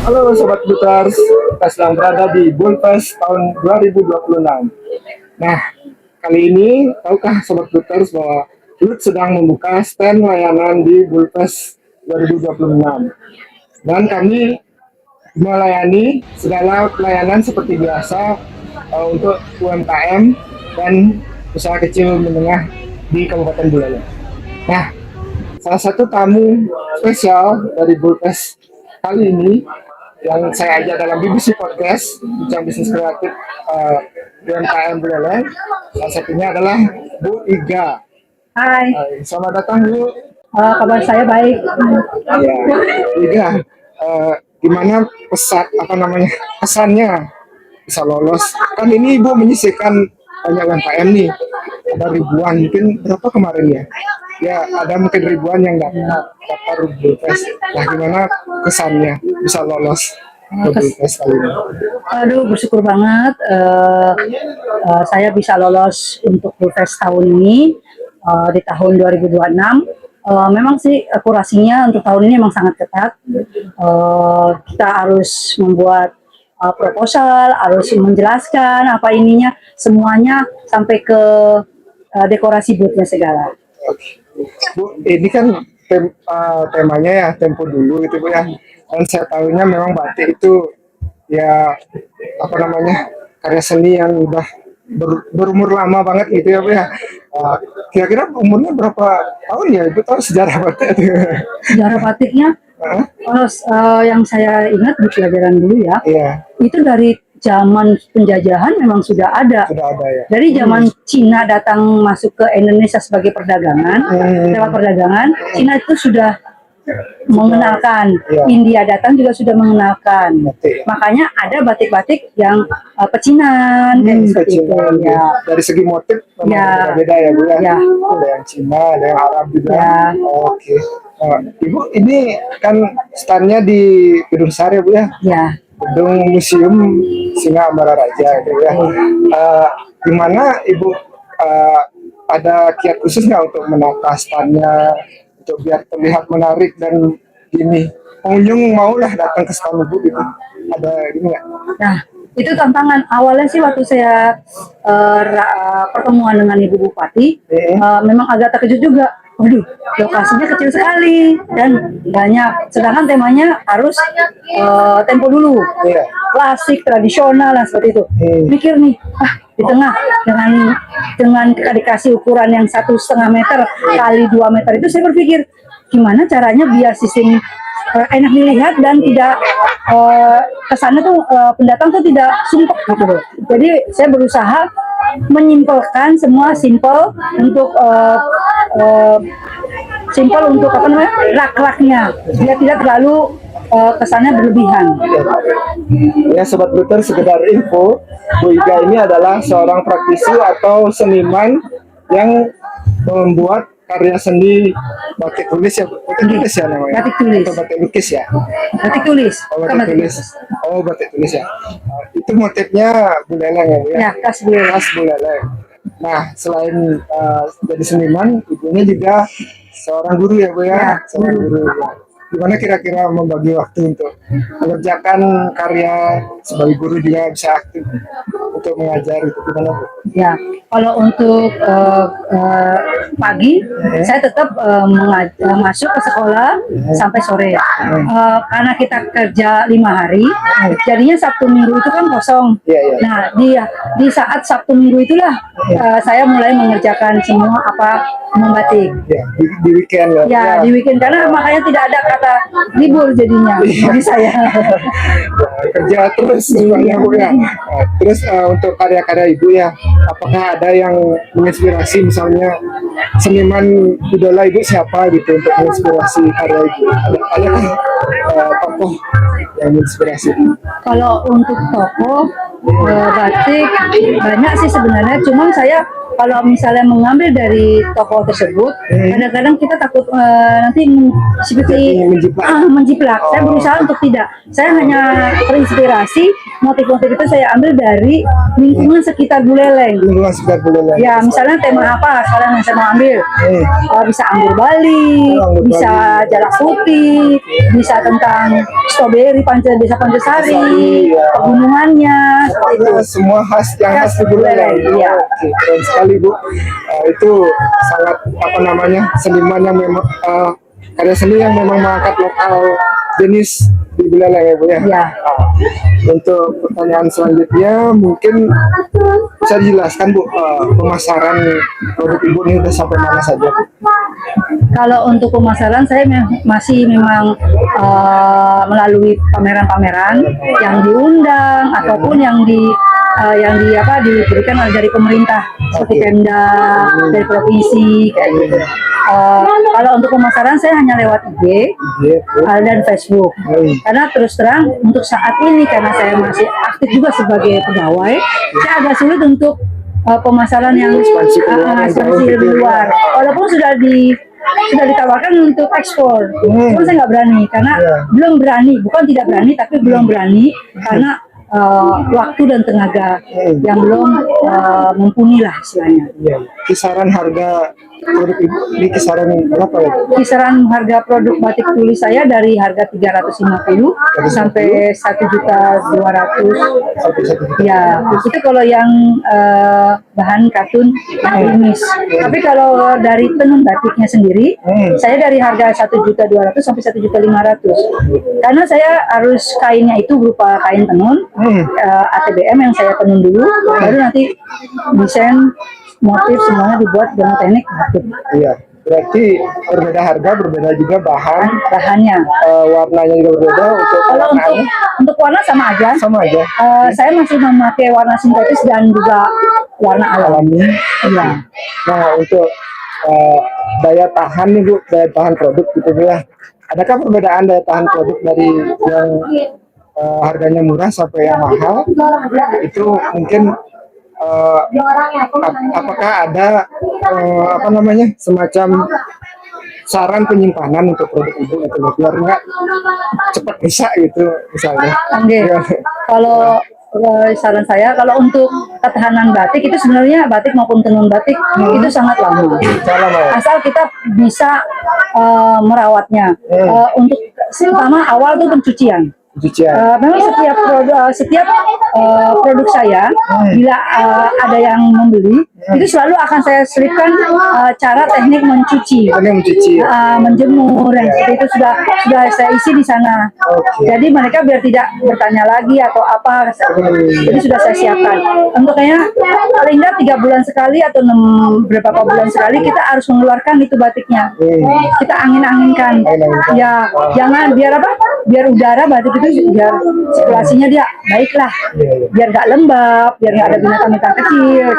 Halo Sobat Buters, kita sedang berada di Bulfest tahun 2026. Nah, kali ini, tahukah Sobat Buters bahwa Lut sedang membuka stand layanan di Bulfest 2026. Dan kami melayani segala pelayanan seperti biasa untuk UMKM dan usaha kecil menengah di Kabupaten Buleleng. Nah, salah satu tamu spesial dari Bulfest kali ini yang saya ajak dalam BBC Podcast Bincang Bisnis Kreatif UMKM Buleleng, salah satunya adalah Bu Iga. Hai, Selamat datang Bu. kabar saya baik. Ya, Bu Iga, gimana kesannya bisa lolos? Kan ini Ibu menyisihkan banyak UMKM nih, ada ribuan, mungkin berapa kemarin ya? Ya, ada mungkin ribuan yang daftar Bulfest. Nah, gimana kesannya bisa lolos ke Bulfest kali ini? Aduh, bersyukur banget saya bisa lolos untuk Bulfest tahun ini di tahun 2026. Memang sih kurasinya untuk tahun ini memang sangat ketat. Kita harus membuat proposal, harus menjelaskan apa ininya, semuanya sampai ke dekorasi boothnya segala. Bu, ini kan temanya ya tempo dulu gitu Bu ya. Dan saya tahunya memang batik itu ya apa namanya karya seni yang udah berumur lama banget gitu ya Bu ya. Kira-kira umurnya berapa tahun ya Ibu tahu sejarah batik itu? Sejarah batiknya, yang saya ingat di pelajaran dulu ya, Iya, itu dari zaman penjajahan memang sudah ada. sudah ada ya. Dari zaman Cina datang masuk ke Indonesia sebagai perdagangan, lewat perdagangan, Cina itu sudah mengenalkan, Iya. India datang juga sudah mengenalkan. Batik, ya. Makanya ada batik-batik yang pecinan, kayak seperti itu. Pecinan, Ya. dari segi motif memang Ya. beda ya Bu ya. Ya. Ada yang Cina, ada yang Arab juga. Ya. Oke. Ibu ini kan standnya di Gedung Sar ya Bu ya. Ya. Gedung Museum Singa Ambara Raja gitu ya. Gimana Ibu ada kiat khusus nggak untuk menata standnya untuk biar terlihat menarik dan gini pengunjung maulah datang ke stand Ibu gitu. Ada gini nggak? Nah, itu tantangan awalnya sih waktu saya pertemuan dengan Ibu Bupati, memang agak terkejut juga. Waduh, lokasinya kecil sekali dan banyak. Sedangkan temanya harus tempo dulu, Iya. klasik, tradisional, dan seperti itu. Mikir nih, di tengah dengan dikasih ukuran yang 1,5 meter kali 2 meter itu, saya berpikir gimana caranya biar sistem enak dilihat dan tidak kesannya tuh pendatang tuh tidak sumpek gitu loh. Jadi saya berusaha menyimpelkan semua simple untuk apa namanya rak-raknya biar tidak terlalu kesannya berlebihan. Ya Sobat Buter, sekedar info, Bu Iga ini adalah seorang praktisi atau seniman yang membuat karya seni batik tulis ya, batik tulis ya namanya. Batik tulis. Atau batik lukis ya. Batik tulis. Oh, Bukan batik tulis. Oh, batik tulis ya. Itu motifnya Buleleng ya Bu ya. Ya, khas Buleleng. Khas Buleleng. Nah, selain jadi seniman, ibunya juga seorang guru ya Bu ya. Ya, Seorang guru. Ya. Gimana kira-kira membagi waktu untuk mengerjakan karya sebagai guru juga bisa aktif untuk mengajar itu gimana Bu? Ya, kalau untuk pagi saya tetap masuk ke sekolah sampai sore. Karena kita kerja 5 hari, jadinya Sabtu Minggu itu kan kosong. Iya, iya. Nah, di saat Sabtu Minggu itulah saya mulai mengerjakan semua apa membatik. Ya, di weekend ya. Ya, di weekend karena makanya tidak ada kata libur jadinya bagi saya. Kerja terus semuanya Bu ya. Nah, terus untuk karya-karya Ibu ya, apakah ada yang menginspirasi misalnya seniman idola Ibu siapa gitu untuk menginspirasi karya Ibu? Ada kan tokoh yang menginspirasi? Kalau untuk tokoh batik banyak sih sebenarnya, cuman saya kalau misalnya mengambil dari toko tersebut, kadang-kadang kita takut nanti seperti menjiplak. Saya berusaha untuk tidak. Saya hanya terinspirasi motif-motif itu saya ambil dari lingkungan sekitar Buleleng. Lingkungan sekitar Buleleng. Ya, misalnya tema apa sekarang yang saya mau ambil? Bisa anggur Bali, bisa jalak putih, bisa tentang stroberi desa Pancasari, pegunungannya, seperti itu. Semua khas yang khas di Buleleng. Iya. Oke, keren sekali Bu. Itu sangat apa namanya seniman yang memang karya seni yang memang mengangkat lokal jenis di Buleleng ya Bu ya. Iya. Untuk pertanyaan selanjutnya mungkin bisa dijelaskan Bu pemasaran produk Ibu ini udah sampai mana saja? Kalau untuk pemasaran saya masih memang melalui pameran-pameran yang diundang ataupun yang diberikan dari pemerintah seperti Pemda, dari provinsi kayak gitu. Kalau untuk pemasaran saya hanya lewat IG dan Facebook. Karena terus terang untuk saat ini karena saya masih aktif juga sebagai pegawai, saya agak sulit untuk pemasaran yang ekspansi lebih luar. Walaupun sudah ditawarkan untuk ekspor, cuma saya nggak berani karena belum berani, bukan tidak berani tapi belum berani karena waktu dan tenaga yang belum mumpuni lah istilahnya. Kisaran harga produk Ibu ini kisaran berapa ya? Kisaran harga produk batik tulis saya dari harga 350 sampai 1.200.000. Ya, itu kalau yang bahan katun limis. Tapi kalau dari tenun batiknya sendiri, saya dari harga 1.200.000 sampai 1.500.000. Karena saya harus kainnya itu berupa kain tenun, ATBM yang saya tenun dulu, baru nanti desain motif semuanya dibuat dengan teknik batik. Iya, berarti berbeda harga, berbeda juga bahannya. Warnanya juga berbeda. Kalau untuk warna sama aja. Sama aja. Saya masih memakai warna sintetis dan juga warna alami. Iya. Nah, untuk daya tahan nih Bu, daya tahan produk gitu Bu ya. Adakah perbedaan daya tahan produk dari yang harganya murah sampai yang mahal? Itu mungkin apakah ada apa namanya semacam saran penyimpanan untuk produk Ibu atau biar nggak cepat rusak gitu misalnya? Kalau saran saya kalau untuk ketahanan batik itu sebenarnya batik maupun tenun batik itu sangat lama. Asal kita bisa merawatnya. Untuk pertama awal itu pencucian. Memang setiap produk saya bila ada yang membeli itu selalu akan saya selipkan cara teknik mencuci, menjemur dan seperti itu sudah saya isi di sana. Jadi mereka biar tidak bertanya lagi atau apa, jadi sudah saya siapkan. Untuknya paling nggak 3 bulan sekali atau beberapa bulan sekali kita harus mengeluarkan itu batiknya. Kita angin-anginkan, ya jangan biar udara batik itu biar sirkulasinya dia baiklah, biar nggak lembab, biar nggak ada binatang-binatang kecil.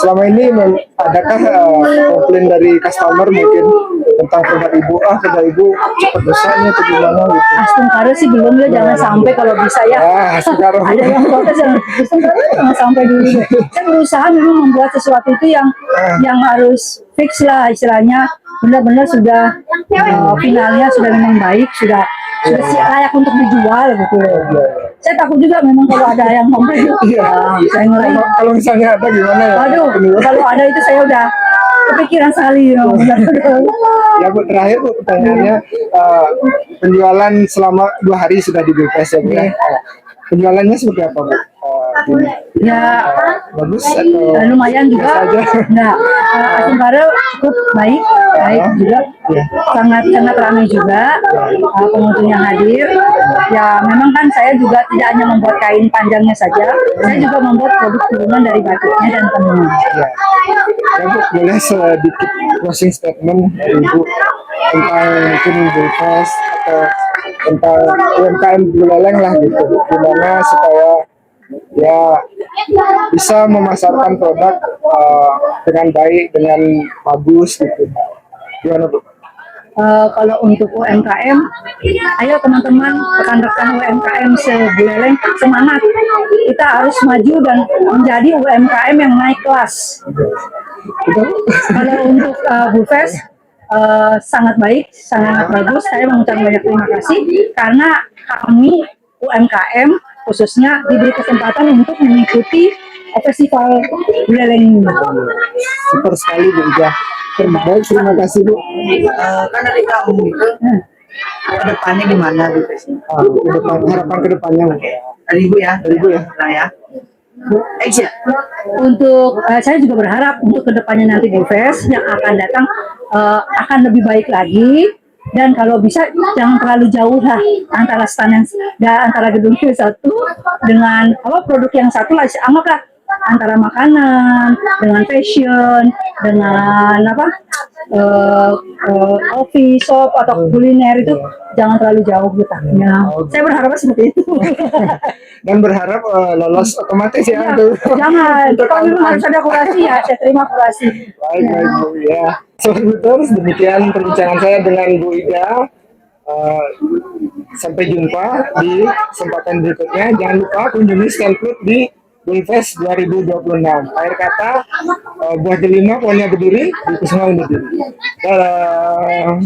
Selama ini adakah komplain dari customer mungkin tentang produk Ibu, produk Ibu cepat rusaknya atau gimana gitu? Astungkara sih belum ya, jangan sampai kalau bisa ya. Ada yang protes jangan sampai dulu. Saya berusaha memang membuat sesuatu itu yang harus fix lah istilahnya, benar-benar sudah finalnya sudah memang baik, sudah layak untuk dijual gitu. Saya takut juga memang kalau ada yang komplain. Saya ngeri. Kalau misalnya ada gimana ya? Aduh, kalau ada itu saya udah kepikiran sekali. Ya Bu, terakhir Bu pertanyaannya, penjualan selama 2 hari sudah di Bilpres ya Bu. Penjualannya seperti apa Bu? Ya bagus atau lumayan juga. Nah, Astungkara cukup baik juga, sangat ramai juga pengunjung yang hadir. Ya memang kan saya juga tidak hanya membuat kain panjangnya saja, saya juga membuat produk turunan dari batiknya dan tenunnya. Ya Bu, boleh sedikit closing statement dari Ibu tentang mungkin Bilpres atau tentang UMKM Buleleng lah gitu, gimana supaya ya bisa memasarkan produk dengan baik, dengan bagus gitu. Gimana Bu? kalau untuk UMKM, ayo teman-teman, rekan-rekan UMKM se-Buleleng, semangat. Kita harus maju dan menjadi UMKM yang naik kelas. Kalau untuk Bulfest, sangat baik, sangat bagus. Saya mengucapkan banyak terima kasih karena kami UMKM khususnya diberi kesempatan untuk mengikuti festival Buleleng ini. Super sekali Bu Ida. Baik, terima kasih Bu. Kan dari kamu itu ke depannya gimana Bu? Harapan ke depannya Bu. Dari Ibu ya, Dari Ibu ya. Nah ya. Action. Untuk saya juga berharap untuk kedepannya nanti Bulfest yang akan datang akan lebih baik lagi, dan kalau bisa jangan terlalu jauh lah antara stand dan antara gedung yang satu dengan produk yang satu lah, anggaplah antara makanan dengan fashion dengan coffee shop atau kuliner itu jangan terlalu jauh letaknya. Saya berharap seperti itu. Dan berharap lolos otomatis ya. Jangan, kalau memang harus ada kurasi ya, saya terima kurasi. Baik Bu ya. Sobat Bulters, demikian perbincangan saya dengan Bu Ida. Sampai jumpa di kesempatan berikutnya. Jangan lupa kunjungi stand food di Bulfest 2026. Akhir kata, buah delima, pohonnya berdiri, di Kusuma undur diri. Dadah.